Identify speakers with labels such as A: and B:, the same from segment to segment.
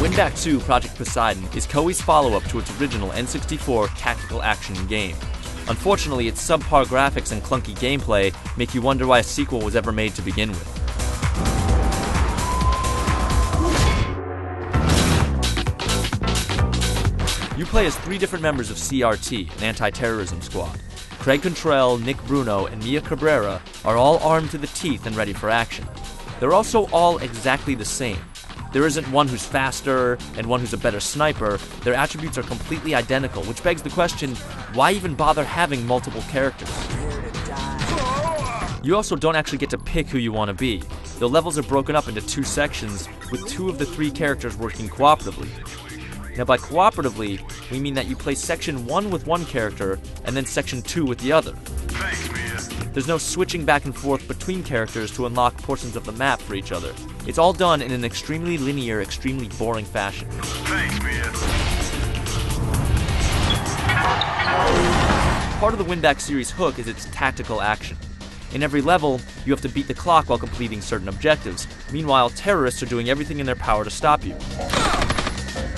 A: Winbakku Tsū Project Poseidon is Koei's follow-up to its original N64 tactical action game. Unfortunately, its subpar graphics and clunky gameplay make you wonder why a sequel was ever made to begin with. You play as 3 different members of CRT, an anti-terrorism squad. Craig Contrell, Nick Bruno, and Mia Cabrera are all armed to the teeth and ready for action. They're also all exactly the same. There isn't one who's faster and one who's a better sniper. Their attributes are completely identical, which begs the question, why even bother having multiple characters? You also don't actually get to pick who you want to be. The levels are broken up into 2 sections, with 2 of the 3 characters working cooperatively. Now by cooperatively, we mean that you play section 1 with one character, and then section 2 with the other. There's no switching back and forth between characters to unlock portions of the map for each other. It's all done in an extremely linear, extremely boring fashion. Part of the WinBack series' hook is its tactical action. In every level, you have to beat the clock while completing certain objectives. Meanwhile, terrorists are doing everything in their power to stop you.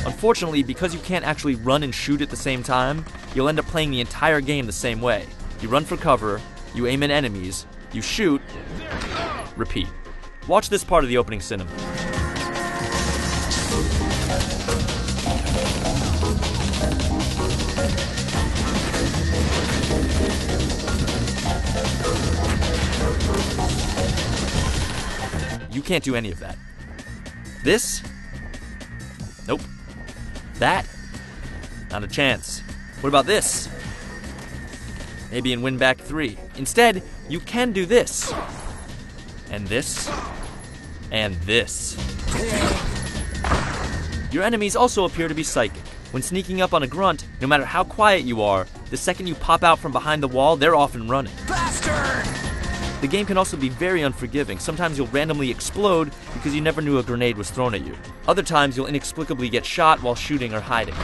A: Unfortunately, because you can't actually run and shoot at the same time, you'll end up playing the entire game the same way. You run for cover, you aim at enemies, you shoot, repeat. Watch this part of the opening cinema. You can't do any of that. This? Nope. That? Not a chance. What about this? Maybe in WinBack 3. Instead, you can do this. And this. And this. Your enemies also appear to be psychic. When sneaking up on a grunt, no matter how quiet you are, the second you pop out from behind the wall, they're off and running. Bastard! The game can also be very unforgiving. Sometimes you'll randomly explode because you never knew a grenade was thrown at you. Other times you'll inexplicably get shot while shooting or hiding.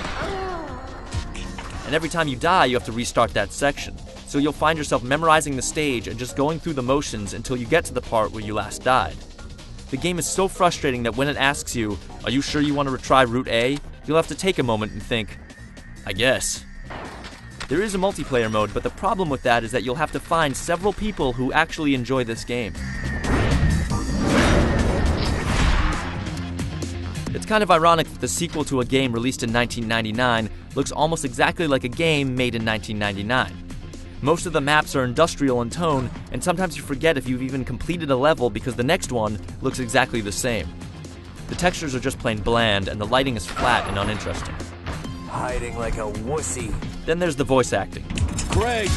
A: And every time you die, you have to restart that section. So you'll find yourself memorizing the stage and just going through the motions until you get to the part where you last died. The game is so frustrating that when it asks you, are you sure you want to retry Route A? You'll have to take a moment and think, I guess. There is a multiplayer mode, but the problem with that is that you'll have to find several people who actually enjoy this game. It's kind of ironic that the sequel to a game released in 1999 looks almost exactly like a game made in 1999. Most of the maps are industrial in tone, and sometimes you forget if you've even completed a level because the next one looks exactly the same. The textures are just plain bland, and the lighting is flat and uninteresting.
B: Hiding like a wussy.
A: Then there's the voice acting.
C: Craig!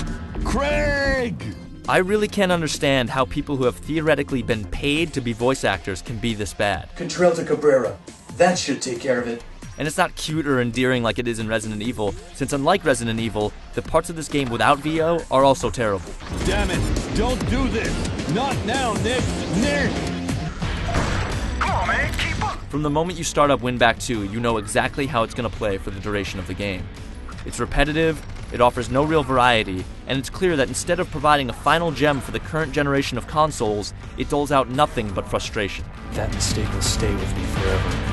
C: Craig!
A: I really can't understand how people who have theoretically been paid to be voice actors can be this bad.
D: Contrell to Cabrera. That should take care of it.
A: And it's not cute or endearing like it is in Resident Evil, since unlike Resident Evil, the parts of this game without VO are also terrible.
C: Damn it! Don't do this! Not now, Nick! Nick!
B: Come on, man, keep up!
A: From the moment you start up WinBakku 2, you know exactly how it's going to play for the duration of the game. It's repetitive, it offers no real variety, and it's clear that instead of providing a final gem for the current generation of consoles, it doles out nothing but frustration.
D: That mistake will stay with me forever.